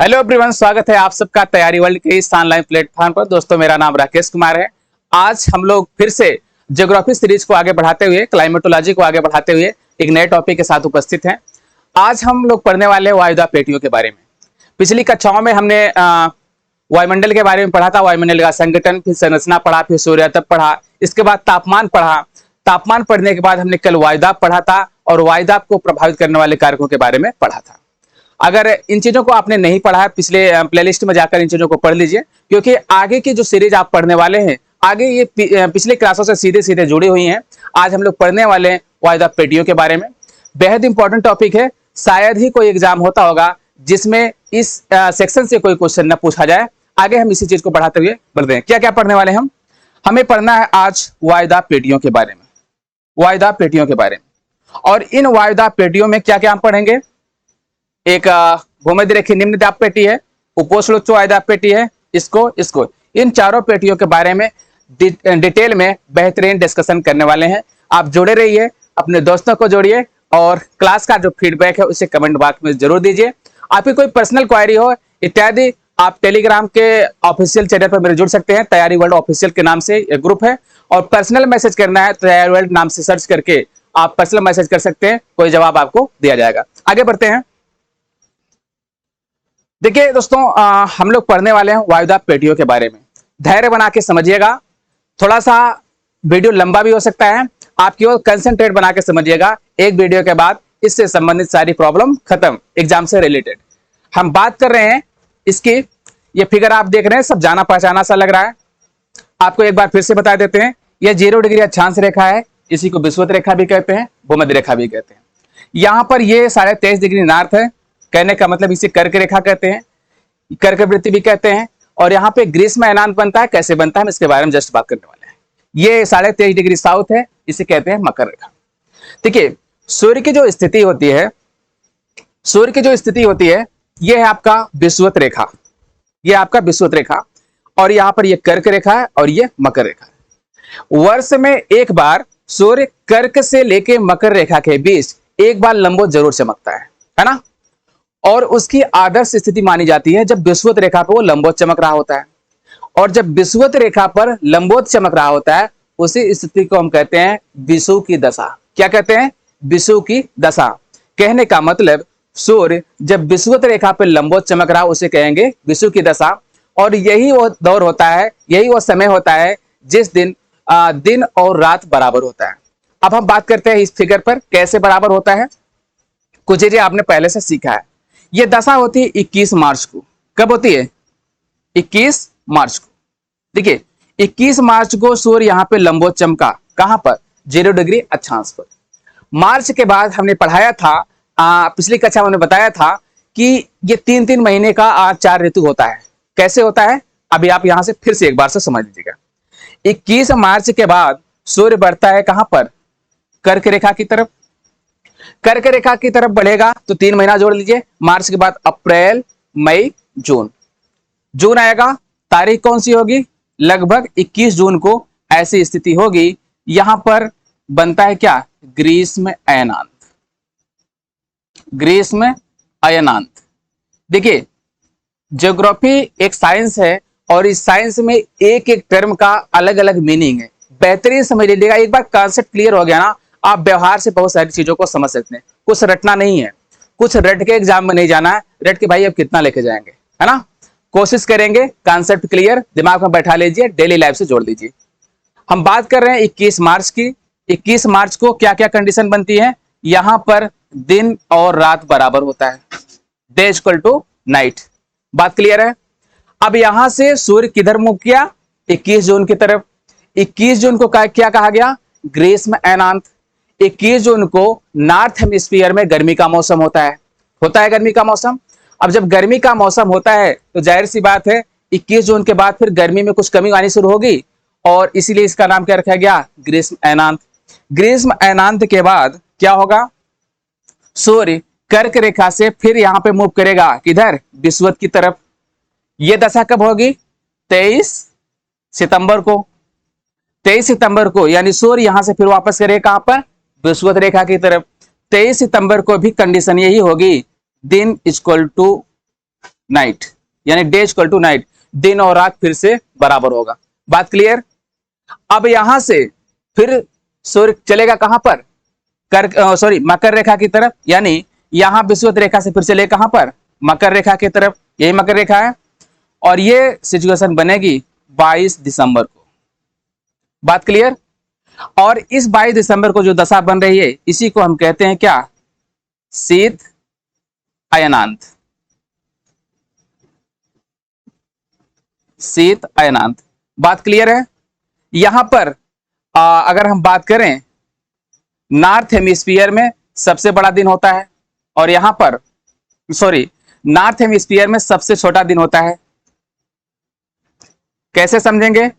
Hello everyone, स्वागत है आप सबका तैयारी वर्ल्ड के इस ऑनलाइन प्लेटफॉर्म पर। दोस्तों, मेरा नाम राकेश कुमार है। आज हम लोग फिर से ज्योग्राफी सीरीज को आगे बढ़ाते हुए, क्लाइमेटोलॉजी को आगे बढ़ाते हुए एक नए टॉपिक के साथ उपस्थित हैं। आज हम लोग पढ़ने वाले हैं वायुदाब पेटियों के बारे में। पिछली कक्षाओं में हमने वायुमंडल के बारे में पढ़ा था, वायुमंडल का संगठन, फिर संरचना पढ़ा, फिर सूर्यातप पढ़ा, इसके बाद तापमान पढ़ा। तापमान पढ़ने के बाद हमने कल वायुदाब पढ़ा था और वायुदाब को प्रभावित करने वाले कारकों के बारे में पढ़ा था। अगर इन चीजों को आपने नहीं पढ़ा है, पिछले प्लेलिस्ट में जाकर इन चीजों को पढ़ लीजिए, क्योंकि आगे की जो सीरीज आप पढ़ने वाले हैं, आगे ये पिछले क्लासों से सीधे सीधे जुड़ी हुई हैं। आज हम लोग पढ़ने वाले हैं वायुदाब पेटियों के बारे में। बेहद इंपॉर्टेंट टॉपिक है, शायद ही कोई एग्जाम होता होगा जिसमें इस सेक्शन से कोई क्वेश्चन न पूछा जाए। आगे हम इसी चीज को बढ़ाते हुए बढ़ते हैं। क्या क्या पढ़ने वाले हम? हमें पढ़ना है आज वायुदाब पेटियों के बारे में, वायुदाब पेटियों के बारे में। और इन वायुदाब पेटियों में क्या क्या हम पढ़ेंगे? एक भूमध्य रेखीय निम्न दाब पेटी है, उपोष्ण उच्च वायुदाब पेटी है, इसको इन चारों पेटियों के बारे में डिटेल में बेहतरीन डिस्कशन करने वाले हैं। आप जुड़े रहिए, अपने दोस्तों को जोड़िए और क्लास का जो फीडबैक है उसे कमेंट बॉक्स में जरूर दीजिए। आपकी कोई पर्सनल क्वेरी हो इत्यादि, आप टेलीग्राम के ऑफिशियल चैनल पर मेरे जुड़ सकते हैं। तैयारी वर्ल्ड ऑफिशियल के नाम से एक ग्रुप है, और पर्सनल मैसेज करना है तैयारी वर्ल्ड नाम से सर्च करके आप पर्सनल मैसेज कर सकते हैं, कोई जवाब आपको दिया जाएगा। आगे बढ़ते हैं। देखिए दोस्तों, हम लोग पढ़ने वाले हैं वायुदाब पेटियों के बारे में। धैर्य बना के समझिएगा, थोड़ा सा वीडियो लंबा भी हो सकता है, आप केवल कंसंट्रेट बना के समझिएगा। एक वीडियो के बाद इससे संबंधित सारी प्रॉब्लम खत्म, एग्जाम से रिलेटेड। हम बात कर रहे हैं इसकी, ये फिगर आप देख रहे हैं, सब जाना पहचाना सा लग रहा है। आपको एक बार फिर से बता देते हैं, यह 0 डिग्री अक्षांश रेखा है, इसी को विषुवत रेखा भी कहते हैं, भूमध्य रेखा भी कहते हैं। यहाँ पर ये 23.5 डिग्री नॉर्थ है, कहने का मतलब इसे कर्क रेखा कहते हैं, कर्क वृत्ति भी कहते हैं। और यहाँ पे ग्रीष्म अयनांत बनता है, कैसे बनता है हम इसके बारे में जस्ट बात करने वाले हैं। ये 23.5 डिग्री साउथ है, इसे कहते हैं मकर रेखा। देखिए, सूर्य की जो स्थिति होती है, सूर्य की जो स्थिति होती है, ये है आपका विषुवत रेखा, ये आपका विषुवत रेखा, और यहाँ पर ये कर्क रेखा है और ये मकर रेखा है। वर्ष में एक बार सूर्य कर्क से लेके मकर रेखा के बीच एक बार लंबवत जरूर चमकता है ना। और उसकी आदर्श स्थिति मानी जाती है जब विषुवत रेखा पर वो लंबवत चमक रहा होता है। और जब विषुवत रेखा पर लंबवत चमक रहा होता है, उसी स्थिति को हम कहते हैं विषुव की दशा। क्या कहते हैं? विषुव की दशा। कहने का मतलब सूर्य जब विषुवत रेखा पर लंबवत चमक रहा, उसे कहेंगे विषुव की दशा। और यही वो दौर होता है, यही वो समय होता है जिस दिन दिन और रात बराबर होता है। अब हम बात करते हैं इस फिगर पर कैसे बराबर होता है। कुछ चीजें आपने पहले से सीखा है। ये दशा होती है 21 मार्च को। कब होती है? 21 मार्च को। देखिए, 21 मार्च को सूर्य यहाँ पे लंबवत चमका, कहां पर? 0 डिग्री अक्षांश पर। मार्च के बाद हमने पढ़ाया था, पिछली कक्षा में हमने बताया था कि ये 3-3 महीने का 4 ऋतु होता है। कैसे होता है? अभी आप यहां से फिर से एक बार से समझ लीजिएगा। 21 मार्च के बाद सूर्य बढ़ता है कहां पर? कर्क रेखा की तरफ। कर्क रेखा की तरफ बढ़ेगा तो 3 महीना जोड़ लीजिए। मार्च के बाद अप्रैल, मई, जून। जून आएगा, तारीख कौन सी होगी? लगभग 21 जून को ऐसी स्थिति होगी। यहां पर बनता है क्या? ग्रीष्म अयनांत। ग्रीष्म अयनांत। देखिए, ज्योग्राफी एक साइंस है और इस साइंस में एक एक टर्म का अलग अलग मीनिंग है। बेहतरीन समझ लीजिएगा। एक बार कॉन्सेप्ट क्लियर हो गया ना, आप व्यवहार से बहुत सारी चीजों को समझ सकते हैं। कुछ रटना नहीं है, कुछ रट के एग्जाम में नहीं जाना है। रट के भाई अब कितना लेके जाएंगे, है ना। कोशिश करेंगे, कॉन्सेप्ट क्लियर दिमाग में बैठा लीजिए, डेली लाइफ से जोड़ दीजिए। हम बात कर रहे हैं 21 मार्च की। 21 मार्च को क्या क्या कंडीशन बनती है? यहां पर दिन और रात बराबर होता है, डे इक्वल टू नाइट। बात क्लियर है? अब यहां से सूर्य किधर मुख किया? 21 जून की तरफ। 21 जून को क्या कहा गया? ग्रीष्म अयनांत। 21 जून को नॉर्थ हेमिस्फीयर में गर्मी का मौसम होता है गर्मी का मौसम। अब जब गर्मी का मौसम होता है तो जाहिर सी बात है 21 जून के बाद फिर गर्मी में कुछ कमी आनी शुरू होगी, और इसीलिए इसका नाम क्या रखा गया? ग्रीष्म अयनांत। ग्रीष्म अयनांत के बाद क्या होगा? सूर्य कर्क रेखा से फिर यहां पे मूव करेगा, किधर? विषुवत की तरफ। यह दशा कब होगी? 23 सितंबर को। 23 सितंबर को यानी सूर्य यहां से फिर वापस करेगा कहां पर? विषुवत रेखा की तरफ। 23 सितंबर को भी कंडीशन यही होगी, दिन इक्वल टू नाइट, यानी डे इक्वल टू नाइट, दिन और रात फिर से बराबर होगा। बात क्लियर। अब यहां से फिर सूर्य चलेगा कहां पर, मकर रेखा की तरफ, यानी यहां विषुवत रेखा से फिर चले कहां पर, मकर रेखा की तरफ, यही मकर रेखा है। और ये सिचुएशन बनेगी 22 दिसंबर को। बात क्लियर। और इस 22 दिसंबर को जो दशा बन रही है इसी को हम कहते हैं क्या, शीत अयनांत, शीत अयनांत। बात क्लियर है। यहां पर अगर हम बात करें, नॉर्थ हेमिस्फीयर में सबसे बड़ा दिन होता है और यहां पर नॉर्थ हेमिस्फीयर में सबसे छोटा दिन होता है। कैसे समझेंगे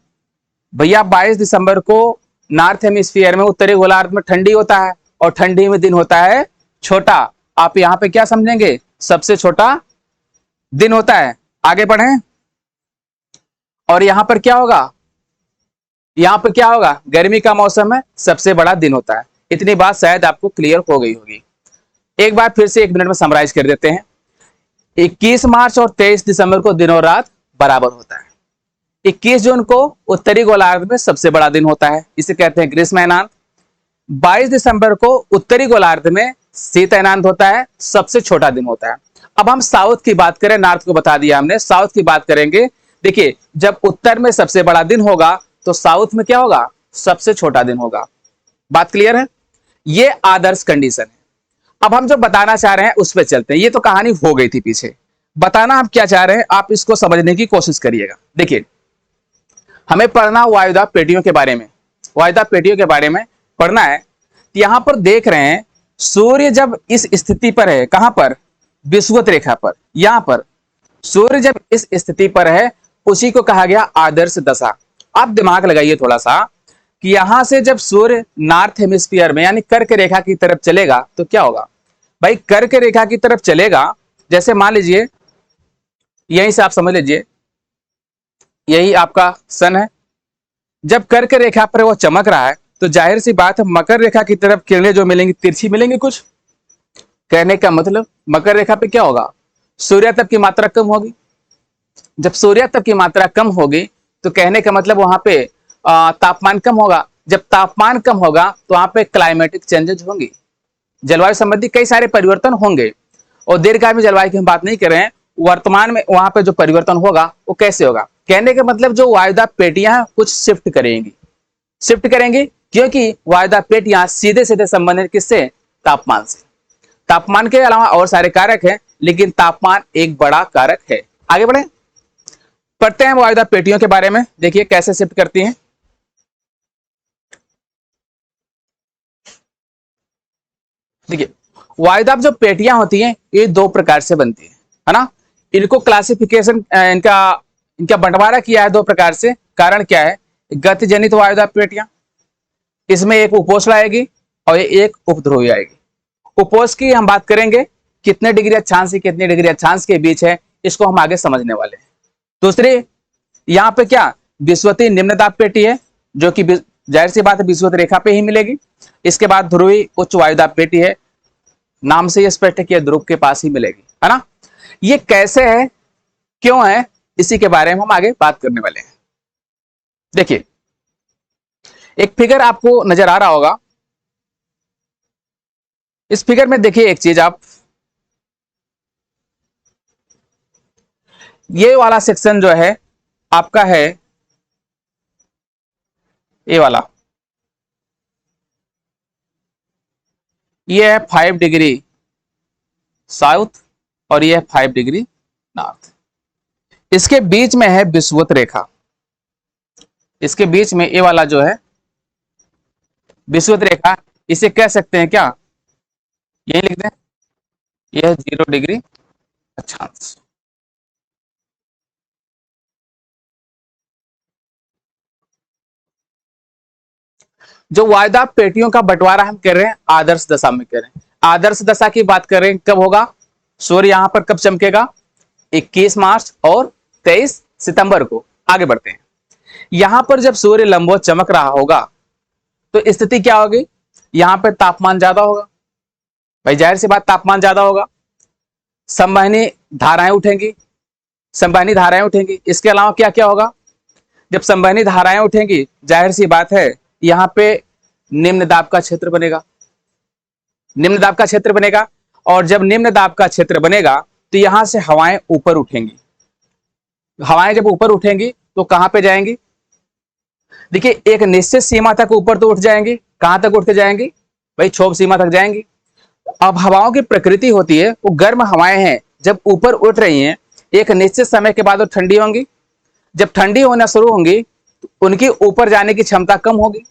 भैया, 22 दिसंबर को नॉर्थ हेमिस्फीयर में, उत्तरी गोलार्ध में ठंडी होता है और ठंडी में दिन होता है छोटा। आप यहां पे क्या समझेंगे, सबसे छोटा दिन होता है। आगे बढ़ें। और यहां पर क्या होगा, यहां पर क्या होगा, गर्मी का मौसम है, सबसे बड़ा दिन होता है। इतनी बात शायद आपको क्लियर हो गई होगी। एक बार फिर से 1 मिनट में समराइज कर देते हैं। 21 मार्च और 23 दिसंबर को दिन और रात बराबर होता है। 21 जून को उत्तरी गोलार्ध में सबसे बड़ा दिन होता है, इसे कहते हैं ग्रीष्म अयनांत। 22 दिसंबर को उत्तरी गोलार्ध में शीत अयनांत होता है, सबसे छोटा दिन होता है। अब हम साउथ की बात करें, नॉर्थ को बता दिया हमने, साउथ की बात करेंगे। देखिए, जब उत्तर में सबसे बड़ा दिन होगा तो साउथ में क्या होगा, सबसे छोटा दिन होगा। बात क्लियर है। ये आदर्श कंडीशन है। अब हम जो बताना चाह रहे हैं उस पर चलते हैं। ये तो कहानी हो गई थी पीछे, बताना हम क्या चाह रहे हैं आप इसको समझने की कोशिश करिएगा। देखिए, हमें पढ़ना वायुदाब पेटियों के बारे में, वायुदाब पेटियों के बारे में पढ़ना है। यहां पर देख रहे हैं सूर्य जब इस स्थिति पर है, कहां पर, विषुवत रेखा पर, यहां पर सूर्य जब इस स्थिति पर है उसी को कहा गया आदर्श दशा। आप दिमाग लगाइए थोड़ा सा कि यहां से जब सूर्य नॉर्थ हेमिस्फीयर में यानी कर्क रेखा की तरफ चलेगा तो क्या होगा भाई, कर्क रेखा की तरफ चलेगा। जैसे मान लीजिए यहीं से आप समझ लीजिए, यही आपका सन है। जब कर्क रेखा पर वो चमक रहा है तो जाहिर सी बात है मकर रेखा की तरफ किरणें जो मिलेंगी तिरछी मिलेंगी कुछ। कहने का मतलब मकर रेखा पे क्या होगा, सूर्यातप की मात्रा कम होगी। जब सूर्यातप की मात्रा कम होगी तो कहने का मतलब वहां पे तापमान कम होगा। जब तापमान कम होगा तो वहां पे क्लाइमेटिक चेंजेस होंगी, जलवायु संबंधी कई सारे परिवर्तन होंगे। और दीर्घकालीन जलवायु की हम बात नहीं कर रहे हैं, वर्तमान में वहां पे जो परिवर्तन होगा वो कैसे होगा। कहने का मतलब जो वायुदाब पेटियां हैं कुछ शिफ्ट करेंगी, शिफ्ट करेंगी क्योंकि वायुदाब पेटियां सीधे सीधे संबंधित किससे, तापमान से। तापमान के अलावा और सारे कारक हैं लेकिन तापमान एक बड़ा कारक है। आगे बढ़े, पढ़ते हैं वायुदाब पेटियों के बारे में। देखिए कैसे शिफ्ट करती हैं। देखिए, वायुदाब जो पेटियां होती हैं ये 2 प्रकार से बनती है ना। इनको क्लासिफिकेशन इनका इनका बंटवारा किया है 2 प्रकार से। कारण क्या है, गति जनित वायुदाब पेटियां, इसमें एक उपोष्ण आएगी और एक उपध्रुवी आएगी। उपोष्ण की हम बात करेंगे, कितने डिग्री अक्षांश से कितने डिग्री अक्षांश के बीच है, इसको हम आगे समझने वाले हैं। दूसरी यहाँ पे क्या, विषुवतीय निम्न दाब पेटी है जो कि जाहिर सी बात है विषुवत रेखा पे ही मिलेगी। इसके बाद ध्रुवी उच्च वायुदाब पेटी है, नाम से यह स्पष्ट है कि ध्रुव के पास ही मिलेगी, है ना। ये कैसे है, क्यों है, इसी के बारे में हम आगे बात करने वाले हैं। देखिए, एक फिगर आपको नजर आ रहा होगा। इस फिगर में देखिए एक चीज, आप ये वाला सेक्शन जो है आपका है, ये वाला, ये है 5 डिग्री साउथ और ये है 5 डिग्री नॉर्थ। इसके बीच में है विषुवत रेखा, इसके बीच में ये वाला जो है विषुवत रेखा, इसे कह सकते हैं क्या, यही लिख दें, यह है 0 डिग्री अक्षांश। जो वायुदाब पेटियों का बंटवारा हम कर रहे हैं आदर्श दशा में कर रहे हैं। आदर्श दशा की बात कर रहे हैं, कब होगा, सूर्य यहां पर कब चमकेगा, 21 मार्च और 23 सितंबर को। आगे बढ़ते हैं। यहां पर जब सूर्य लंबवत चमक रहा होगा तो स्थिति क्या होगी, यहां पर तापमान ज्यादा होगा। भाई जाहिर सी बात तापमान ज्यादा होगा, संवहनी धाराएं उठेंगी, संवहनी धाराएं उठेंगी। इसके अलावा क्या क्या होगा, जब संवहनी धाराएं उठेंगी जाहिर सी बात है यहां पे निम्न दाब का क्षेत्र बनेगा, निम्न दाब का क्षेत्र बनेगा। और जब निम्न दाब का क्षेत्र बनेगा तो यहां से हवाएं ऊपर उठेंगी। हवाएं जब ऊपर उठेंगी तो कहां पे जाएंगी, देखिए एक निश्चित सीमा तक ऊपर तो उठ जाएंगी। कहां तक उठ के जाएंगी भाई, क्षोभ सीमा तक जाएंगी। अब हवाओं की प्रकृति होती है वो गर्म हवाएं हैं, जब ऊपर उठ रही हैं एक निश्चित समय के बाद वो ठंडी होंगी। जब ठंडी होना शुरू होंगी तो उनकी ऊपर जाने की क्षमता कम होगी।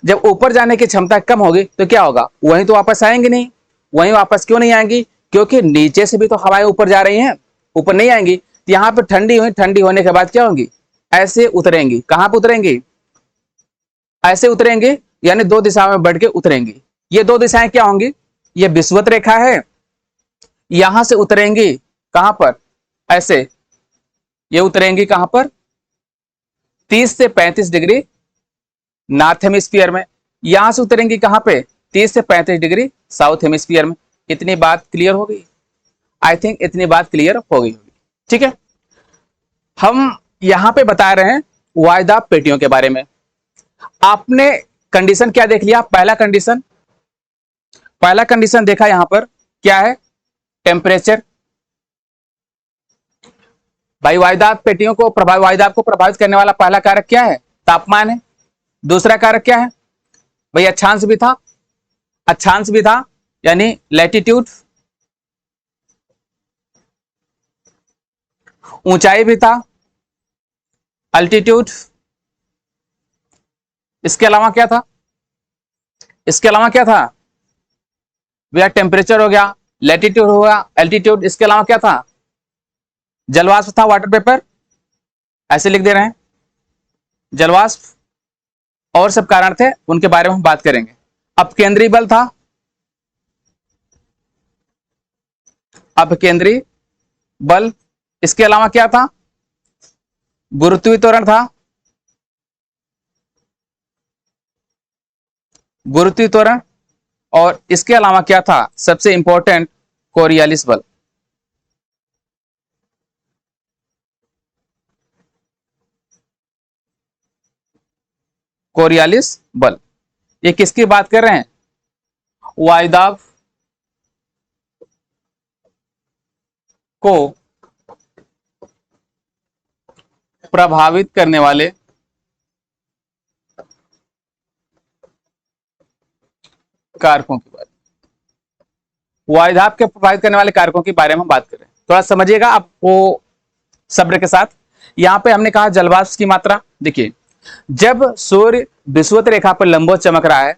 जब ऊपर जाने की क्षमता कम होगी तो क्या होगा, वहीं तो वापस आएंगे नहीं। वहीं वापस क्यों नहीं आएंगी, क्योंकि नीचे से भी तो हवाएं ऊपर जा रही हैं, ऊपर नहीं आएंगी। तो यहां पर ठंडी हुई, ठंडी होने के बाद क्या होंगी, ऐसे उतरेंगी। कहां पर उतरेंगी, ऐसे उतरेंगे, यानी दो दिशाओं में बढ़ के उतरेंगी। ये दो दिशाएं क्या होंगी, ये विषुवत रेखा है, यहां से उतरेंगी कहां पर, ऐसे ये उतरेंगी कहां पर, 30 से 35 डिग्री नॉर्थ हेमिस्फीयर में। यहां से उतरेंगी कहां पे, 30 से 35 डिग्री साउथ हेमिस्फीयर में। इतनी बात क्लियर हो गई, आई थिंक इतनी बात क्लियर हो गई होगी। ठीक है, हम यहां पे बता रहे हैं वायुदाब पेटियों के बारे में। आपने कंडीशन क्या देख लिया, पहला कंडीशन, पहला कंडीशन देखा यहां पर क्या है, टेम्परेचर। भाई वायुदाब पेटियों को वायुदाब को प्रभावित करने वाला पहला कारक क्या है, तापमान है। दूसरा कारक क्या है भाई, अक्षांश भी था, अक्षांश भी था यानी लैटिट्यूड, ऊंचाई भी था, अल्टीट्यूड। इसके अलावा क्या था, इसके अलावा क्या था भैया, टेम्परेचर हो गया, लैटिट्यूड हो गया, एल्टीट्यूड। इसके अलावा क्या था, जलवाष्प था, वाटर पेपर, ऐसे लिख दे रहे हैं जलवाष्प, और सब कारण थे, उनके बारे में हम बात करेंगे। अपकेंद्री बल था, अपकेंद्री बल। इसके अलावा क्या था, गुरुत्वीय त्वरण था, गुरुत्वीय त्वरण। और इसके अलावा क्या था, सबसे इंपॉर्टेंट, कोरियालिस बल। कोरियालिस बल, ये किसकी बात कर रहे हैं, वायुदाब को प्रभावित करने वाले कारकों के बारे में, वायुदाब के प्रभावित करने वाले कारकों के बारे में हम बात कर रहे हैं। थोड़ा समझिएगा आपको सब्र के साथ। यहां पे हमने कहा जलवाष्प की मात्रा, देखिए जब सूर्य विषुवत रेखा पर लंबवत चमक रहा है,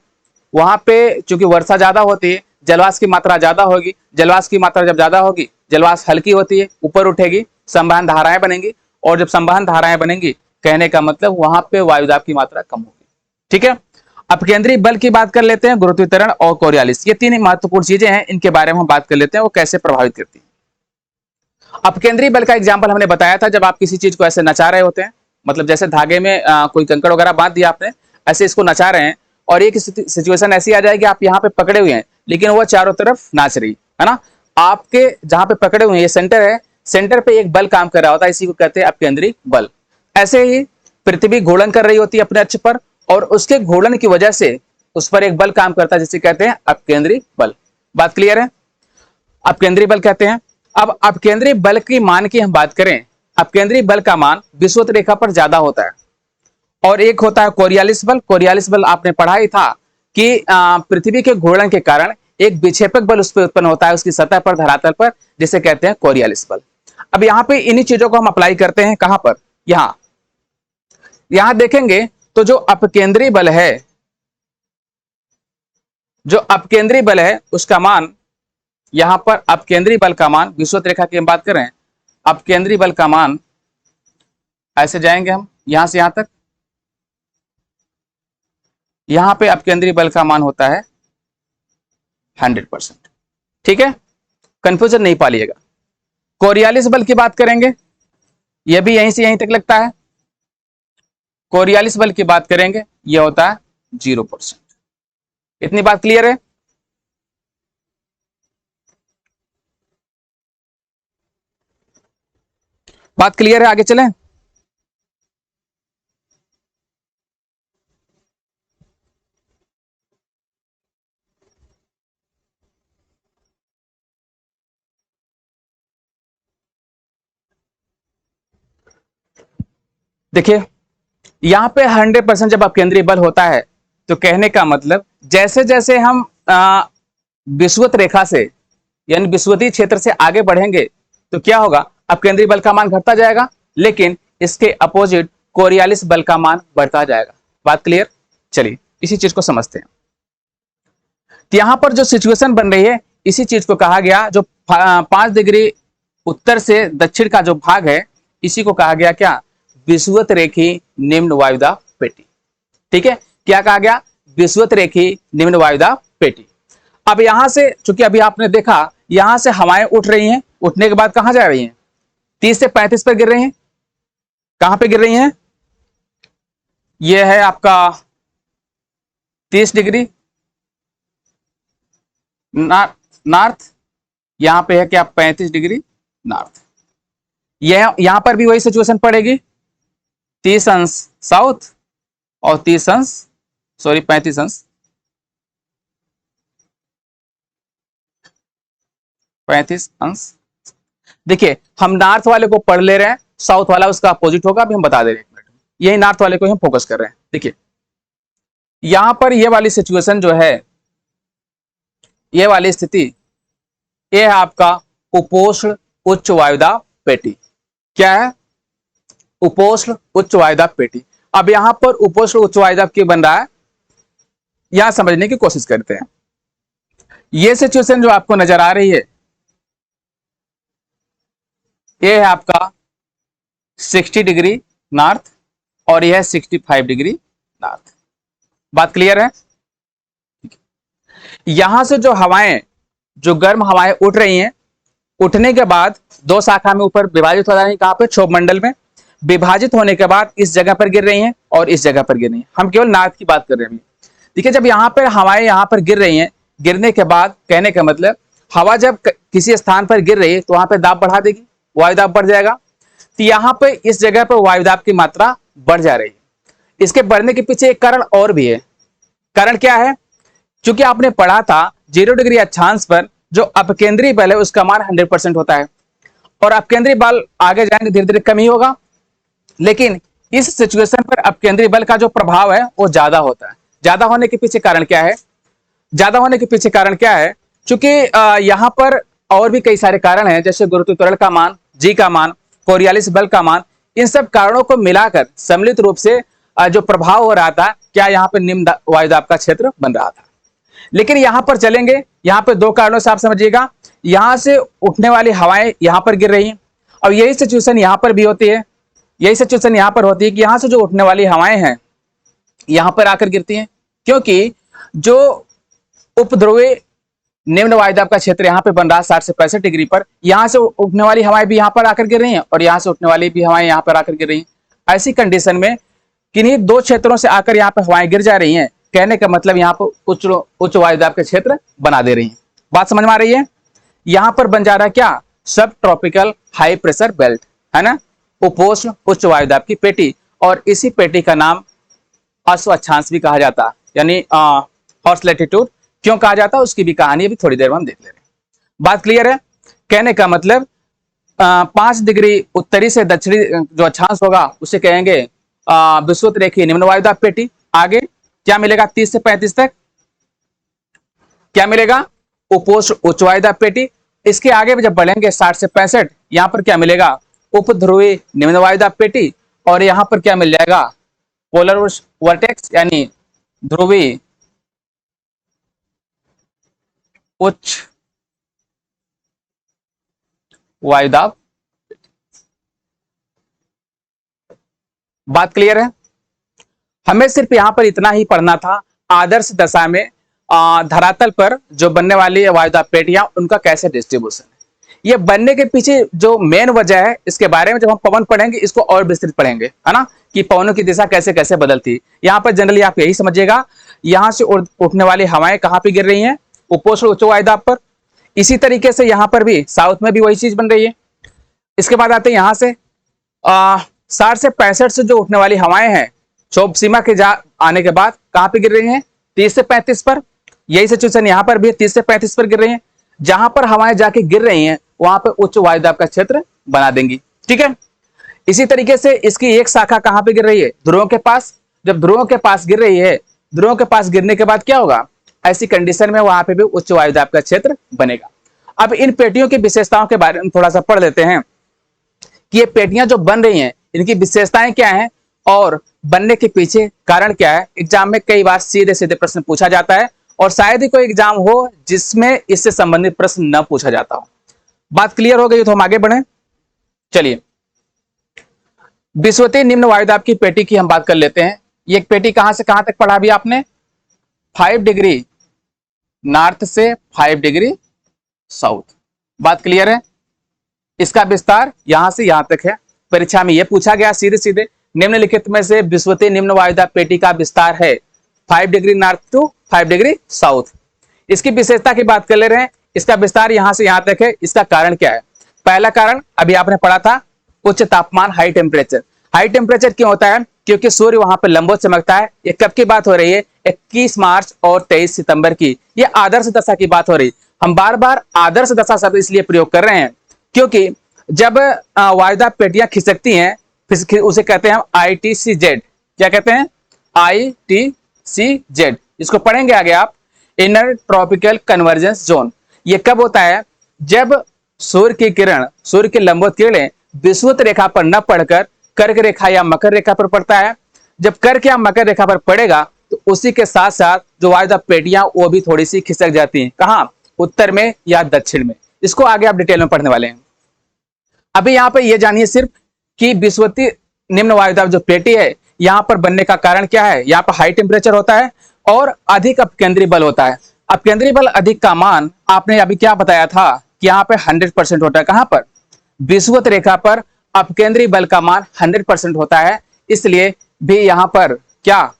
वहां पे चूंकि वर्षा ज्यादा होती है, जलवाष्प की मात्रा ज्यादा होगी। जलवाष्प की मात्रा जब ज्यादा होगी, जलवाष्प हल्की होती है, ऊपर उठेगी, संवहन धाराएं बनेंगी। और जब संवहन धाराएं बनेंगी, कहने का मतलब वहां पे वायुदाब की मात्रा कम होगी। ठीक है, अपकेंद्री बल की बात कर लेते हैं, गुरुत्वीय त्वरण और कोरियालिस, ये तीन महत्वपूर्ण चीजें हैं, इनके बारे में हम बात कर लेते हैं वो कैसे प्रभावित करती है। अपकेंद्री बल का एग्जाम्पल हमने बताया था, जब आप किसी चीज को ऐसे नचा रहे होते हैं, मतलब जैसे धागे में कोई कंकड़ वगैरह बांध दिया आपने, ऐसे इसको नचा रहे हैं, और एक सिचुएशन ऐसी आ जाएगी आप यहाँ पे पकड़े हुए हैं लेकिन वो चारों तरफ नाच रही है ना। आपके जहां पे पकड़े हुए हैं ये सेंटर है, सेंटर पे एक बल काम कर रहा होता है, इसी को कहते हैं अपकेंद्री बल। ऐसे ही पृथ्वी घूर्णन कर रही होती है अपने अक्ष पर, और उसके घूर्णन की वजह से उस पर एक बल काम करता है जिसे कहते हैं अपकेंद्री बल। बात क्लियर है, अपकेंद्री बल कहते हैं। अब अपकेंद्री बल की मान की हम बात करें, अपकेंद्री बल का मान विषुवत रेखा पर ज्यादा होता है। और एक होता है कोरियालिस बल। कोरियालिस बल आपने पढ़ा ही था कि पृथ्वी के घूर्णन के कारण एक विक्षेपक बल उस पर उत्पन्न होता है उसकी सतह पर, धरातल पर, जिसे कहते हैं कोरियालिस बल। अब यहाँ पे इन्हीं चीजों को हम अप्लाई करते हैं, कहां पर, यहां। यहां देखेंगे तो जो अपकेंद्री बल है, जो अपकेंद्री बल है उसका मान, यहां पर अपकेंद्री बल का मान, विषुवत रेखा की हम बात कर रहे हैं, अपकेंद्री बल का मान ऐसे जाएंगे हम यहां से यहां तक, यहां पे अपकेंद्री बल का मान होता है 100%। ठीक है, कंफ्यूजन नहीं पालिएगा। कोरियालिस बल की बात करेंगे, यह भी यहीं से यहीं तक लगता है। कोरियालिस बल की बात करेंगे, यह होता है 0%। इतनी बात क्लियर है। बात क्लियर है, आगे चलें। देखिए यहां पे 100% जब अपकेंद्रीय बल होता है तो कहने का मतलब जैसे जैसे हम विषुवत रेखा से यानी विषुवतीय क्षेत्र से आगे बढ़ेंगे तो क्या होगा, अपकेंद्रीय बल का मान घटता जाएगा, लेकिन इसके अपोजिट कोरियालिस बल का मान बढ़ता जाएगा। बात क्लियर। चलिए इसी चीज को समझते हैं। तो यहां पर जो सिचुएशन बन रही है इसी चीज को कहा गया, जो 5 डिग्री उत्तर से दक्षिण का जो भाग है इसी को कहा गया क्या, विषुवत रेखी निम्न वायुदाब पेटी। ठीक है, क्या कहा गया, विषुवत रेखी निम्न वायुदाब पेटी। अब यहां से चूंकि अभी आपने देखा यहां से हवाएं उठ रही हैं, उठने के बाद कहां जा रही हैं, 30 से 35 पर गिर रही हैं। कहां पे गिर रही हैं, यह है आपका 30 डिग्री नॉर्थ, यहां पे है क्या 35 डिग्री नॉर्थ। यहां पर भी वही सिचुएशन पड़ेगी, 30 अंश साउथ और 30 अंश 35 अंश 35 अंश। देखिए हम नॉर्थ वाले को पढ़ ले रहे हैं, साउथ वाला उसका अपोजिट होगा, अभी हम बता दे रहे हैं, एक मिनट में यही नॉर्थ वाले को हम फोकस कर रहे हैं। देखिए यहां पर ये वाली सिचुएशन जो है, ये वाली स्थिति, ये है आपका उपोष्ण उच्च वायुदाब पेटी। क्या है, उपोष्ण उच्च वायुदाब पेटी। अब यहां पर उपोष्ण उच्च वायुदाब क्यों बन रहा है, यहां समझने की कोशिश करते हैं। यह सिचुएशन जो आपको नजर आ रही है, यह है आपका 60 डिग्री नॉर्थ और यह 65 डिग्री नॉर्थ। बात क्लियर है। यहां से जो हवाएं, जो गर्म हवाएं उठ रही हैं, उठने के बाद दो शाखा में ऊपर विभाजित हो जाएंगी, कहां पे, क्षोभ मंडल में। विभाजित होने के बाद इस जगह पर गिर रही हैं और इस जगह पर गिर रही हैं। हम केवल नॉर्थ की बात कर रहे हैं। देखिए जब यहां पर हवाएं यहां पर गिर रही हैं, गिरने के बाद कहने का मतलब हवा जब किसी स्थान पर गिर रही है तो वहां पर दाब बढ़ा देगी, वायुदाब बढ़ जाएगा। तो यहां पर इस जगह पर वायुदाब की मात्रा बढ़ जा रही है। इसके बढ़ने के पीछे एक कारण और भी है। कारण क्या है, क्योंकि आपने पढ़ा था 0 डिग्री अक्षांश पर जो अपकेंद्रीय बल है उसका मान 100% होता है, और अपकेंद्रीय बल आगे जाएंगे धीरे धीरे कम ही होगा, लेकिन इस सिचुएशन पर अपकेंद्रीय बल का जो प्रभाव है वो ज्यादा होता है। ज्यादा होने के पीछे कारण क्या है, ज्यादा होने के पीछे कारण क्या है, क्योंकि यहां पर और भी कई सारे कारण हैं, जैसे गुरुत्व त्वरण का मान, जी का मान, कोरियालिस बल का मान। इन सब कारणों को मिलाकर सम्मिलित रूप से जो प्रभाव हो रहा था, क्या यहाँ पर निम्न वायुदाब का क्षेत्र बन रहा था। लेकिन यहां पर चलेंगे, यहां पर दो कारणों से आप समझिएगा, यहां से उठने वाली हवाएं यहां पर गिर रही हैं, और यही सिचुएशन यहां पर भी होती है। यही सिचुएशन यहां पर होती है कि यहां से जो उठने वाली हवाएं हैं यहां पर आकर गिरती हैं, क्योंकि जो उपध्रुवीय निम्न वायुदाब का क्षेत्र यहां पे बन रहा है 60 से 65 डिग्री पर, यहां से उठने वाली हवाएं भी यहां पर आकर गिर रही हैं और यहां से उठने वाली भी हवाएं यहां पर आकर गिर रही हैं। ऐसी कंडीशन में किन्हीं दो क्षेत्रों से आकर यहां पर हवाएं गिर जा रही हैं, कहने का मतलब यहां पर उच्च वायुदाब के क्षेत्र बना दे रही हैं। बात समझ में आ रही है। यहां पर बन जा रहा है क्या, सब ट्रॉपिकल हाई प्रेशर बेल्ट, है ना, उपोष्ण उच्च वायुदाब की पेटी। और इसी पेटी का नाम अश्व अक्षांश भी कहा जाता है, यानी हॉर्स लैटिट्यूड क्यों कहा जाता है उसकी भी कहानी अभी थोड़ी देर में हम देख ले रहे हैं। बात क्लियर है। कहने का मतलब 5 डिग्री उत्तरी से दक्षिणी जो अक्षांश होगा उसे कहेंगे विषुवत रेखीय निम्न वायुदाब पेटी। आगे क्या मिलेगा, 30 से 35 तक क्या मिलेगा, उपोष्ण उच्च वायुदाब पेटी। इसके आगे जब बढ़ेंगे 60 से 65, यहां पर क्या मिलेगा, उपध्रुवीय निम्न वायुदाब पेटी। और यहां पर क्या मिल जाएगा, पोलर वर्टेक्स यानी ध्रुवीय उच्च वायुदाब। बात क्लियर है। हमें सिर्फ यहां पर इतना ही पढ़ना था, आदर्श दशा में धरातल पर जो बनने वाली वायुदाब पेटियां उनका कैसे डिस्ट्रीब्यूशन है। ये बनने के पीछे जो मेन वजह है इसके बारे में जब हम पवन पढ़ेंगे इसको और विस्तृत पढ़ेंगे, है ना, कि पवनों की दिशा कैसे कैसे बदलती। यहां पर जनरली आप यही समझिएगा, यहां से उठने वाली हवाएं कहां पे गिर रही हैं, उपोष्ण उच्च वायुदाब पर। इसी तरीके से यहां पर भी साउथ में भी वही चीज बन रही है। इसके बाद आते हैं यहां से, 60 से 65 से जो उठने वाली हवाएं हैं क्षोभ सीमा के आने के बाद कहां पे गिर रही हैं? 30 से 35 पर। यही सिचुएशन यहां पर भी 30 से 35 पर गिर रही है। जहां पर हवाएं जाके गिर रही हैं वहां पर उच्च वायुदाब का क्षेत्र बना देंगी। ठीक है, इसी तरीके से इसकी एक शाखा कहां पे गिर रही है? ध्रुवों के पास। जब ध्रुवों के पास गिर रही है, ध्रुवों के पास गिरने के बाद क्या होगा? ऐसी कंडीशन में वहां पे भी उच्च वायुदाब का क्षेत्र बनेगा। अब इन पेटियों की विशेषताओं के बारे में थोड़ा सा पढ़ लेते हैं कि ये पेटियां जो बन रही हैं इनकी विशेषताएं क्या हैं और बनने के पीछे कारण क्या है। एग्जाम में कई बार सीधे सीधे प्रश्न पूछा जाता है और शायद ही कोई एग्जाम हो जिसमें इससे संबंधित प्रश्न न पूछा जाता हो। बात क्लियर हो गई तो हम आगे बढ़े। चलिए, विषुवतीय निम्न वायुदाब की पेटी की हम बात कर लेते हैं। ये एक पेटी कहां से कहां तक पढ़ा अभी आपने? 5 डिग्री नॉर्थ से 5 डिग्री साउथ। बात क्लियर है? इसका विस्तार यहां से यहां तक है। परीक्षा में यह पूछा गया सीधे सीधे, निम्नलिखित में से विषुवतीय निम्न वायुदाब पेटी का विस्तार है 5 degree north to 5 degree south. इसकी विशेषता की बात कर ले रहे हैं। इसका विस्तार यहां से यहां तक है। इसका कारण क्या है? पहला कारण अभी आपने पढ़ा था, उच्च तापमान, हाई टेम्परेचर। हाई टेम्परेचर क्यों होता है? क्योंकि सूर्य वहां पर लंबवत चमकता है। ये कब की बात हो रही है? 21 मार्च और 23 सितंबर की। ये आदर्श दशा की बात हो रही है। हम बार बार आदर्श दशा शब्द इसलिए प्रयोग कर रहे हैं क्योंकि जब वायुदाब पेटियां खिसकती हैं उसे कहते हैं हम ITCZ। क्या कहते हैं? ITCZ। इसको पढ़ेंगे आगे आप, इनर ट्रॉपिकल कन्वर्जेंस जोन। ये कब होता है? जब सूर्य की किरण, सूर्य की लंबवत किरणें विषुवत रेखा पर न पड़कर कर्क रेखा या मकर रेखा पर पड़ता है। जब कर्क या मकर रेखा पर पड़ेगा तो उसी के साथ साथ जो वायुदाब पेटियां वो भी थोड़ी सी खिसक जाती हैं। कहां? उत्तर में या दक्षिण में। इसको आगे आप डिटेल में पढ़ने वाले हैं। अभी यहां पर यह जानिए सिर्फ कि विषुवतीय निम्न वायुदाब जो पेटी है यहां पर बनने का कारण क्या है। यहां पर हाई टेम्परेचर होता है और अधिक अपकेंद्री बल होता है। अपकेंद्री बल अधिक का मान आपने अभी क्या बताया था कि यहां पे 100% होता है। कहां पर? विषुवत रेखा पर अपकेंद्री बल का मान 100% होता है, इसलिए भी यहां पर क्या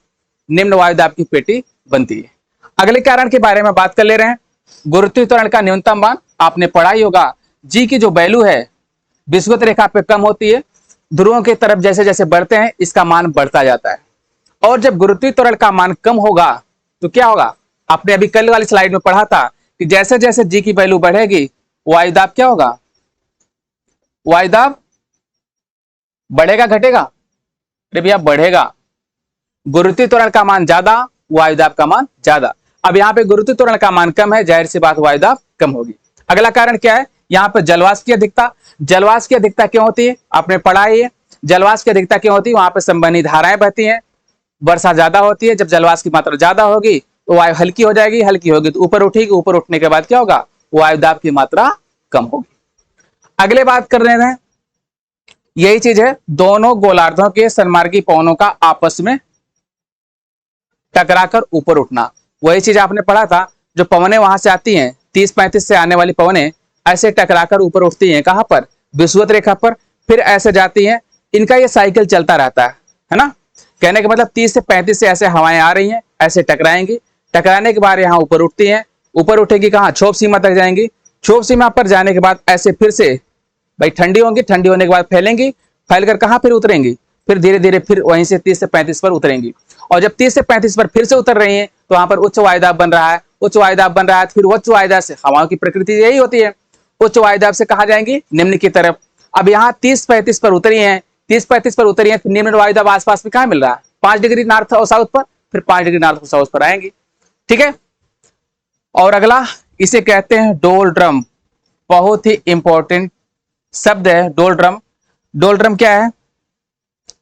निम्न वायुदाब की पेटी बनती है। अगले कारण के बारे में बात कर ले रहे हैं। गुरुत्वीय त्वरण का न्यूनतम मान आपने पढ़ा ही होगा। जी की जो वैल्यू है विषुवत रेखा पे कम होती है, ध्रुवों की तरफ जैसे जैसे बढ़ते हैं इसका मान बढ़ता जाता है। और जब गुरुत्वीय त्वरण का मान कम होगा तो क्या होगा? आपने अभी कल वाली स्लाइड में पढ़ा था कि जैसे जैसे जी की वैल्यू बढ़ेगी वायुदाब क्या होगा? वायुदाब बढ़ेगा घटेगा? अरे भैया बढ़ेगा। गुरुत्वीय त्वरण का मान ज्यादा, वायुदाब का मान ज्यादा। अब यहाँ पे गुरुत्वीय त्वरण का मान कम है, जाहिर सी बात वायुदाब कम होगी। अगला कारण क्या है? यहाँ पर जलवाष्प की अधिकता। जलवाष्प की अधिकता क्यों होती है? आपने पढ़ा है। जलवाष्प की अधिकता क्यों होती है? वहां पर संवहनी धाराएं बहती हैं, वर्षा ज्यादा होती है। जब जलवाष्प की मात्रा ज्यादा होगी तो वायु हल्की हो जाएगी, हल्की होगी तो ऊपर उठेगी, ऊपर उठने के बाद क्या होगा? वायुदाब की मात्रा कम होगी। अगले बात कर रहे हैं, यही चीज है, दोनों गोलार्धों के सन्मार्गी पवनों का आपस में टकराकर ऊपर उठना। वही चीज आपने पढ़ा था, जो पवनें वहां से आती हैं 30-35 से आने वाली पवनें ऐसे टकराकर ऊपर उठती हैं। कहां पर? विषुवत रेखा पर, फिर ऐसे जाती हैं। इनका ये साइकिल चलता रहता है ना। कहने का मतलब 30 से 35 से ऐसे हवाएं आ रही हैं, ऐसे टकराएंगी, टकराने के बाद यहाँ ऊपर उठती हैं, ऊपर उठेगी कहाँ? क्षोभ सीमा तक जाएंगी। क्षोभ सीमा पर जाने के बाद ऐसे फिर से भाई ठंडी होंगी, ठंडी होने के बाद फैलेंगी, फैलकर कहाँ फिर उतरेंगी? फिर धीरे धीरे फिर वहीं से 30 से 35 पर उतरेंगी। और जब 30 से 35 पर फिर से उतर रही हैं तो वहां पर उच्च वायुदाब बन रहा है। उच्च वायुदाब बन रहा है तो फिर उच्च वायुदाब से, हवाओं की प्रकृति यही होती है, उच्च वायुदाब से कहा जाएंगी? निम्न की तरफ। अब यहाँ 30-35 पर उतरी है, 30-35 पर उतरी है, फिर निम्न वायुदाब आसपास में कहाँ मिल रहा है? 5 डिग्री नॉर्थ और साउथ पर, फिर 5 डिग्री नॉर्थ और साउथ पर आएंगी। ठीक है। और अगला इसे कहते हैं डोलड्रम। बहुत ही इंपॉर्टेंट शब्द है डोलड्रम। डोलड्रम क्या है?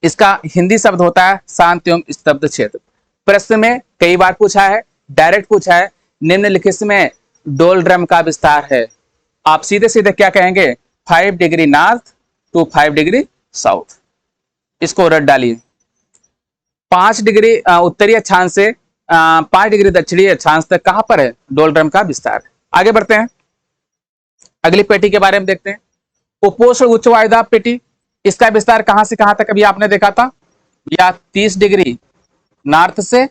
इसका हिंदी शब्द होता है शांत एवं स्तब्ध क्षेत्र। प्रश्न में कई बार पूछा है, डायरेक्ट पूछा है, निम्नलिखित में डोलड्रम का विस्तार है। आप सीधे सीधे क्या कहेंगे? 5 degree north to 5 degree south. इसको रट डालिए। 5 डिग्री उत्तरी अक्षांश से 5 डिग्री दक्षिणी अक्षांश तक कहां पर है डोलड्रम का विस्तार? आगे बढ़ते हैं, अगली पेटी के बारे में देखते हैं। उपोष्ण उच्च वायुदाब पेटी, इसका विस्तार कहां से कहां तक अभी आपने देखा था? या 30 डिग्री नॉर्थ से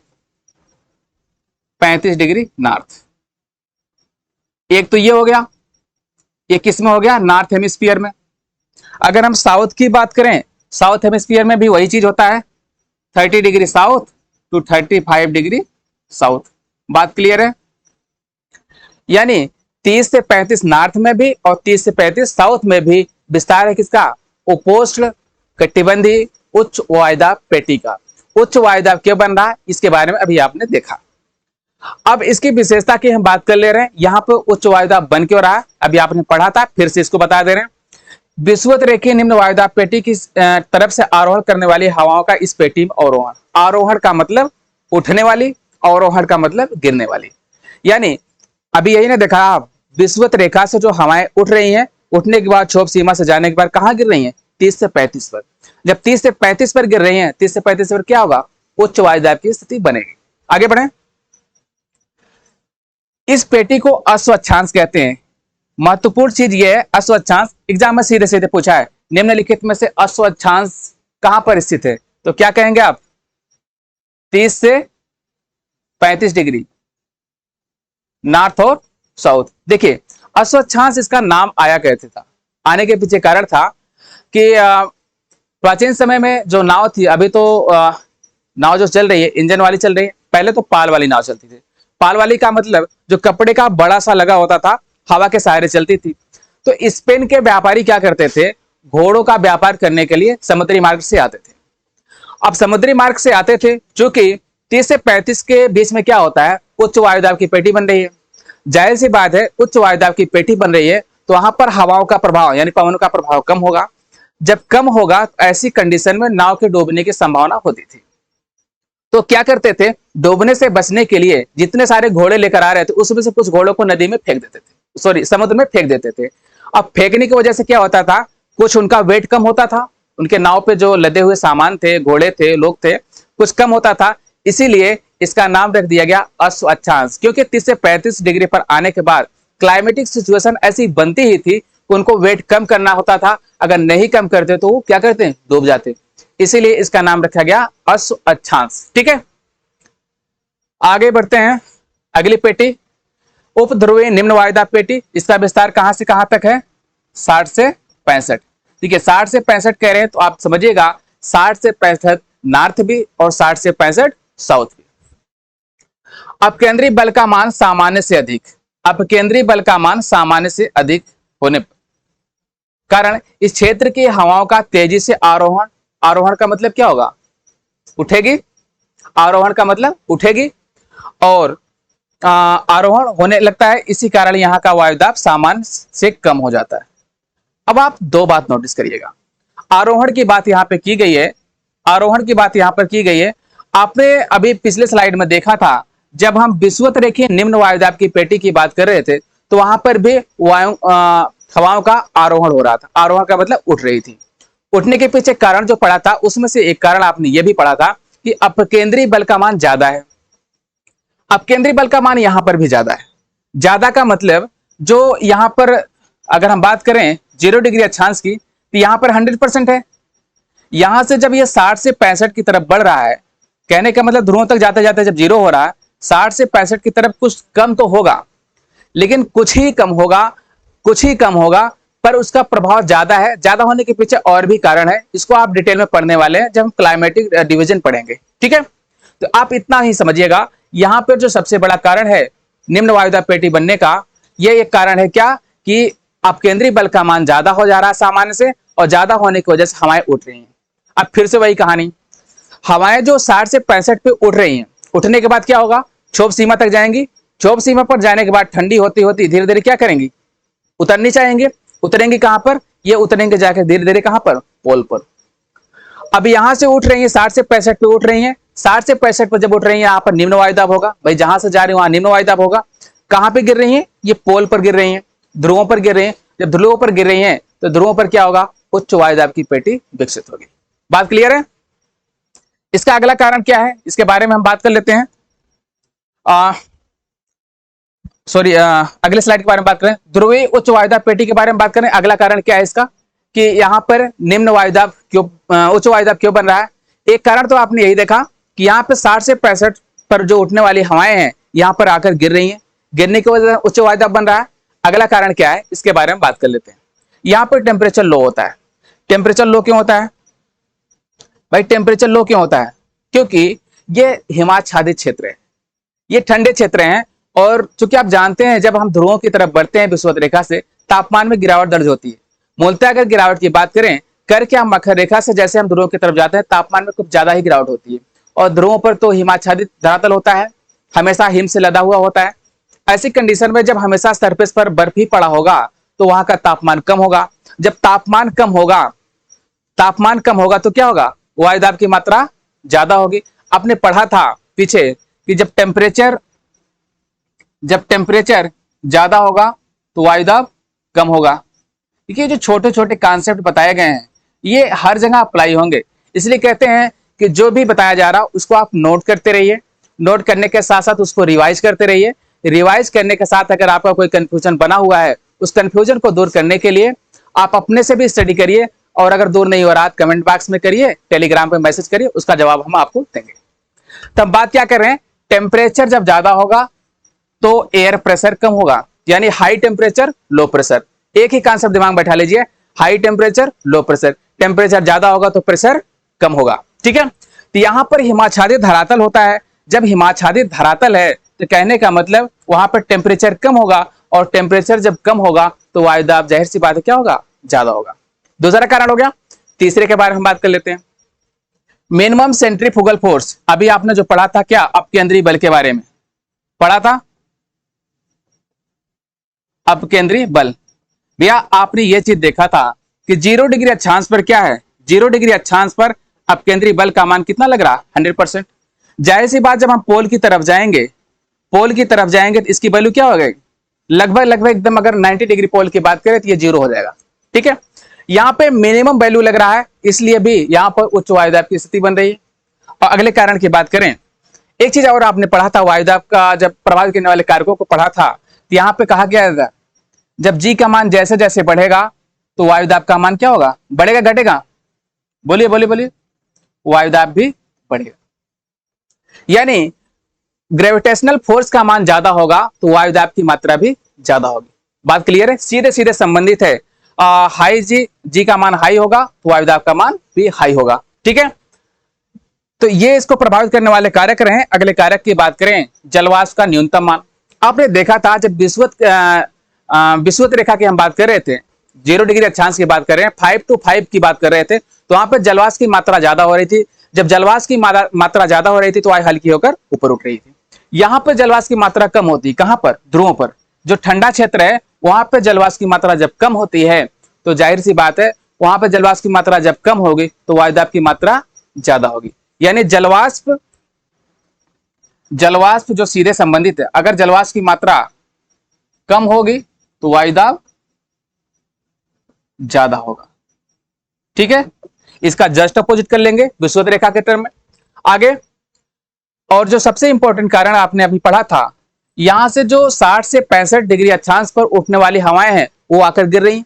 35 डिग्री नॉर्थ। एक तो ये हो गया, ये किस में हो गया? नॉर्थ हेमिस्फीयर में। अगर हम साउथ की बात करें साउथ हेमिस्फीयर में भी वही चीज होता है, 30 degree south to 35 degree south. बात क्लियर है? यानी 30 से 35 नॉर्थ में भी और 30 से 35 साउथ में भी विस्तार है किसका? उपोष्ण कटिबंधीय उच्च वायुदाब पेटी का। उच्च वायुदाब क्यों बन रहा है इसके बारे में अभी आपने देखा। अब इसकी विशेषता की हम बात कर ले रहे हैं। यहां पर उच्च वायुदाब बन क्यों रहा है अभी आपने पढ़ा था, फिर से इसको बता दे रहे हैं। विषुवत रेखीय निम्न वायुदाब पेटी की तरफ से आरोहण करने वाली हवाओं का इस पेटी में अवरोहण। आरोहण का मतलब उठने वाली, अवरोहण का मतलब गिरने वाली। यानी अभी यही ना देखा आप, विषुवत रेखा से जो हवाएं उठ रही हैं, उठने के बाद क्षोभ सीमा से जाने के बाद कहां गिर रही हैं? 30 से 35 पर। जब 30 से 35 पर गिर रही हैं, 30 से 35 पर क्या होगा? उच्च वायुदाब की स्थिति बनेगी। आगे बढ़े। इस पेटी को अस्वच्छांश कहते हैं। महत्वपूर्ण चीज यह है अस्वच्छांश, एग्जाम में सीधे सीधे पूछा है, निम्नलिखित में से अस्वच्छांश कहां पर स्थित है? तो क्या कहेंगे आप? 30 से 35 डिग्री नॉर्थ और साउथ। देखिए अस्वच्छांश इसका नाम आया कैसे था, आने के पीछे कारण था कि प्राचीन समय में जो नाव थी, अभी तो नाव जो चल रही है इंजन वाली चल रही है, पहले तो पाल वाली नाव चलती थी। पाल वाली का मतलब जो कपड़े का बड़ा सा लगा होता था, हवा के सहारे चलती थी। तो स्पेन के व्यापारी क्या करते थे? घोड़ों का व्यापार करने के लिए समुद्री मार्ग से आते थे। अब समुद्री मार्ग से आते थे, चूंकि 30 से 35 के बीच में क्या होता है? उच्च वायुदाब की पेटी बन रही है। जाहिर सी बात है, उच्च वायुदाब की पेटी बन रही है तो वहां पर हवाओं का प्रभाव यानी पवनों का प्रभाव कम होगा। जब कम होगा तो ऐसी कंडीशन में नाव के डूबने की संभावना होती थी। तो क्या करते थे? डूबने से बचने के लिए जितने सारे घोड़े लेकर आ रहे थे उसमें से कुछ घोड़ों को नदी में फेंक देते थे, सॉरी समुद्र में फेंक देते थे। अब फेंकने की वजह से क्या होता था? कुछ उनका वेट कम होता था, उनके नाव पे जो लदे हुए सामान थे, घोड़े थे, लोग थे, कुछ कम होता था। इसीलिए इसका नाम रख दिया गया अस्वच्छांश, क्योंकि 30 से 35 डिग्री पर आने के बाद क्लाइमेटिक सिचुएशन ऐसी बनती ही थी कि उनको वेट कम करना होता था। अगर नहीं कम करते तो वो क्या करते हैं? डूब जाते। इसीलिए इसका नाम रखा गया अस्वच्छांश। ठीक है, आगे बढ़ते हैं। अगली पेटी उपध्रुवीय निम्न वायुदाब पेटी। इसका विस्तार कहां से कहां तक है? 60 से 65। ठीक है, 60 से 65 कह रहे हैं तो आप समझिएगा 60 से 65 नॉर्थ भी और 60 से 65 साउथ भी। अब केंद्रीय बल का मान सामान्य से अधिक, अब केंद्रीय बल का मान सामान्य से अधिक होने पर कारण इस क्षेत्र की हवाओं का तेजी से आरोहण, आरोहण का मतलब क्या होगा? उठेगी। आरोहण का मतलब उठेगी और आरोहण होने लगता है, इसी कारण यहां का वायुदाब सामान्य से कम हो जाता है। अब आप दो बात नोटिस करिएगा, आरोहण की बात यहां पे की गई है, आरोहण की बात यहां पर की गई है। आपने अभी पिछले स्लाइड में देखा था, जब हम विषुवत रेखीय निम्न वायुदाब की पेटी की बात कर रहे थे तो वहां पर भी वायु हवाओं का आरोहण हो रहा था। आरोहण का मतलब उठ रही थी। उठने के पीछे कारण जो पड़ा था उसमें से एक कारण आपने यह भी पढ़ा था कि अपकेंद्रीय बल का मान ज्यादा है। अपकेंद्रीय बल का मान यहां पर भी ज्यादा है। ज्यादा का मतलब जो यहां पर अगर हम बात करें 0 डिग्री अक्षांश की तो यहां पर 100% है। यहां से जब ये 60 से 65 की तरफ बढ़ रहा है, कहने का मतलब ध्रुवों तक जाते जाते जब 0 हो रहा है, 60 से 65 की तरफ कुछ कम तो होगा, लेकिन कुछ ही कम होगा, कुछ ही कम होगा, पर उसका प्रभाव ज्यादा है। ज्यादा होने के पीछे और भी कारण है, इसको आप डिटेल में पढ़ने वाले हैं जब हम क्लाइमेटिक डिवीजन पढ़ेंगे। ठीक है, तो आप इतना ही समझिएगा, यहां पर जो सबसे बड़ा कारण है निम्न वायुदाब पेटी बनने का, यह एक कारण है क्या कि अपकेंद्रीय बल का मान ज्यादा हो जा रहा है सामान्य से, और ज्यादा होने की वजह से हवाएं उठ रही हैं। अब फिर से वही कहानी, हवाएं जो 60 से 65 पे उठ रही हैं, उठने के बाद क्या होगा? क्षोभ सीमा तक जाएंगी। क्षोभ सीमा पर जाने के बाद ठंडी होती होती धीरे धीरे क्या करेंगी? उतरनी चाहेंगे। उतरेंगी कहां पर? ये उतरेंगे जाकर धीरे धीरे कहां पर? पोल पर। अब यहां से उठ रही है 60 से 65 पे उठ रही है, 60 से 65 पर जब उठ रही है यहां पर निम्न वायुदाब होगा। भाई जहां से जा रही है वहां निम्न वायुदाब होगा। कहां पे गिर रही है? ये पोल पर गिर रही है, ध्रुवों पर गिर रही है। जब ध्रुवों पर गिर रही है तो ध्रुवों पर क्या होगा? उच्च वायुदाब की पेटी विकसित होगी। बात क्लियर है? इसका अगला कारण क्या है, इसके बारे में हम बात कर लेते हैं। सॉरी, अगले स्लाइड के बारे में बात करें। ध्रुवीय उच्च वायुदाब पेटी के बारे में बात करें। अगला कारण क्या है इसका कि यहां पर निम्न वायुदाब क्यों, उच्च वायुदाब क्यों बन रहा है? एक कारण तो आपने यही देखा कि यहां पर 60 से 65 पर जो उठने वाली हवाएं हैं यहां पर आकर गिर रही हैं, गिरने की वजह से उच्च वायुदाब बन रहा है। अगला कारण क्या है इसके बारे में बात कर लेते हैं। यहां पर टेम्परेचर लो होता है। टेम्परेचर लो क्यों होता है? भाई टेम्परेचर लो क्यों होता है? क्योंकि ये हिमाच्छादित क्षेत्र है, ये ठंडे क्षेत्र हैं, और चूंकि आप जानते हैं जब हम ध्रुवों की तरफ बढ़ते हैं विषुवत रेखा से तापमान में गिरावट दर्ज होती है। मूलतः अगर गिरावट की बात करें करके हम मकर रेखा से जैसे हम ध्रुवों की तरफ जाते हैं तापमान में कुछ ज्यादा ही गिरावट होती है, और ध्रुवों पर तो हिमाच्छादित धरातल होता है, हमेशा हिम से लदा हुआ होता है। ऐसी कंडीशन में जब हमेशा सरफेस पर बर्फ ही पड़ा होगा तो वहां का तापमान कम होगा। जब तापमान कम होगा तो क्या होगा? वायुदाब की मात्रा ज्यादा होगी। आपने पढ़ा था पीछे कि जब टेम्परेचर ज्यादा होगा तो वायुदाब कम होगा। देखिए जो छोटे छोटे कॉन्सेप्ट बताए गए हैं ये हर जगह अप्लाई होंगे, इसलिए कहते हैं कि जो भी बताया जा रहा उसको आप नोट करते रहिए, नोट करने के साथ साथ उसको रिवाइज करते रहिए। रिवाइज करने के साथ अगर आपका कोई कंफ्यूजन बना हुआ है उस कंफ्यूजन को दूर करने के लिए आप अपने से भी स्टडी करिए, और अगर दूर नहीं हो रहा कमेंट बॉक्स में करिए, टेलीग्राम पे मैसेज करिए, उसका जवाब हम आपको देंगे। तब बात क्या कर रहे हैं? टेम्परेचर जब ज्यादा होगा तो एयर प्रेशर कम होगा, यानी हाई टेम्परेचर लो प्रेशर। एक ही कॉन्सेप्ट दिमाग में बैठा लीजिए, high temperature low pressure, temperature ज्यादा होगा तो प्रेशर कम होगा। ठीक है, तो यहां पर हिमाच्छादित धरातल होता है। जब हिमाच्छादित धरातल है तो कहने का मतलब वहां पर टेम्परेचर कम होगा, और टेम्परेचर जब कम होगा तो वायुदाब जाहिर सी बात है क्या होगा? ज्यादा होगा। दूसरा कारण हो गया। तीसरे के बारे में हम बात कर लेते हैं, मिनिमम सेंट्रीफ्यूगल फोर्स। अभी आपने जो पढ़ा था क्या अपकेंद्रीय बल के बारे में पढ़ा था? अपकेंद्रीय बल, भैया आपने ये चीज देखा था कि 0 डिग्री अक्षांश पर क्या है? 0 डिग्री अक्षांश पर अपकेंद्रीय बल का मान कितना लग रहा? 100%। जाहिर सी बात जब हम पोल की तरफ जाएंगे तो इसकी वैल्यू क्या हो गई? लगभग एकदम, अगर 90 डिग्री पोल की बात करें तो ये 0 हो जाएगा। ठीक है, यहाँ पे मिनिमम वैल्यू लग रहा है, इसलिए भी यहाँ पर उच्च वायुदाब की स्थिति बन रही है। और अगले कारण की बात करें, एक चीज और आपने पढ़ा था वायुदाब का जब प्रभावित करने वाले कारकों को पढ़ा था, तो यहाँ पे कहा गया था जब जी का मान जैसे जैसे बढ़ेगा तो वायुदाब का मान क्या होगा? बढ़ेगा घटेगा? बोलिए बोलिए बोलिए। वायुदाब भी बढ़ेगा, यानी ग्रेविटेशनल फोर्स का मान ज्यादा होगा तो वायुदाब की मात्रा भी ज्यादा होगी। बात क्लियर है? सीधे सीधे संबंधित है। हाई जी का मान हाई होगा तो वायुदाब का मान भी हाई होगा। ठीक है, तो ये इसको प्रभावित करने वाले कारक रहे। अगले कारक की बात करें, जलवाष्प का न्यूनतम मान। आपने देखा था जब विषुवत रेखा की हम बात कर रहे थे, 0 डिग्री अक्षांश की बात कर रहे हैं, 5 to 5 की बात कर रहे थे, तो वहां पर जलवाष्प की मात्रा ज्यादा हो रही थी। जब जलवाष्प की मात्रा ज्यादा हो रही थी तो वायु हल्की होकर ऊपर उठ रही थी। यहाँ पर जलवाष्प की मात्रा कम होती, कहां पर? ध्रुवों पर। जो ठंडा क्षेत्र है वहां पर जलवाष्प की मात्रा जब कम होती है तो जाहिर सी बात है वहां पर जलवाष्प की मात्रा जब कम होगी तो वायुदाब की मात्रा ज्यादा होगी। यानी जलवाष्प जो सीधे संबंधित है, अगर जलवाष्प की मात्रा कम होगी तो वायुदाब ज्यादा होगा। ठीक है, इसका जस्ट अपोजिट कर लेंगे विषुवत रेखा के टर्म में। आगे और जो सबसे इंपॉर्टेंट कारण आपने अभी पढ़ा था, यहां से जो 60 से 65 डिग्री अक्षांश पर उठने वाली हवाएं हैं वो आकर गिर रही।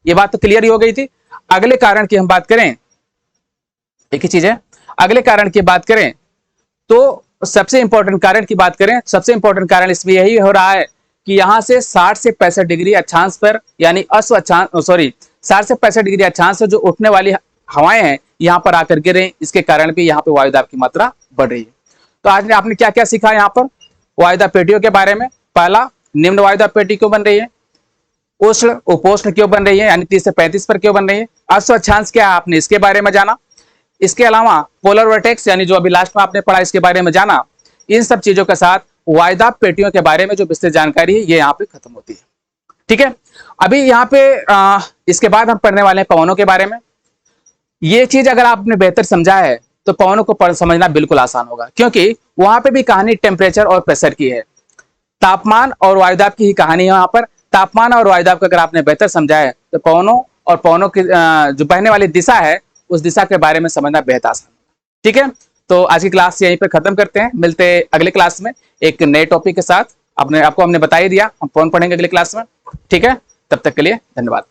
ये बात तो क्लियर ही हो गई थी। अगले कारण की हम बात करें, एक ही चीज है, अगले कारण की बात करें तो सबसे इंपॉर्टेंट कारण की बात करें, सबसे इंपॉर्टेंट कारण इसमें यही हो रहा है कि यहां से 60 से 65 डिग्री अक्षांश पर, यानी 60 से 65 डिग्री अक्षांश से जो उठने वाली हवाएं हैं यहां पर आकर गिरे, इसके कारण भी यहाँ पे वायुदाब की मात्रा बढ़ रही है। तो आज आपने क्या क्या सीखा यहाँ पर वायुदाब पेटियों के बारे में? पहला, निम्न वायुदाब पेटी क्यों बन रही है? उष्ण उपोष्ण क्यों बन रही है, यानी 30 से 35 पर क्यों बन रही है? अश्व अक्षांश क्या है आपने इसके बारे में जाना। इसके अलावा पोलर वर्टेक्स यानी जो अभी लास्ट में आपने पढ़ा इसके बारे में जाना। इन सब चीजों के साथ वायुदाब पेटियों के बारे में जो विस्तृत जानकारी है ये यहाँ पे खत्म होती है। ठीक है, अभी यहाँ पे इसके बाद हम पढ़ने वाले हैं पवनों के बारे में। ये चीज अगर आपने बेहतर समझा है तो पवनों को समझना बिल्कुल आसान होगा, क्योंकि वहां पे भी कहानी टेम्परेचर और प्रेशर की है। तापमान और वायुदाब की ही कहानी है। यहाँ पर तापमान और वायुदाब को अगर आपने बेहतर समझा है तो पवनों की जो बहने वाली दिशा है उस दिशा के बारे में समझना बेहद आसान होगा। ठीक है, तो आज की क्लास यहीं पर खत्म करते हैं। मिलते हैं अगले क्लास में एक नए टॉपिक के साथ। आपको हमने बता ही दिया, हम पवन पढ़ेंगे अगले क्लास में। ठीक है, तब तक के लिए धन्यवाद।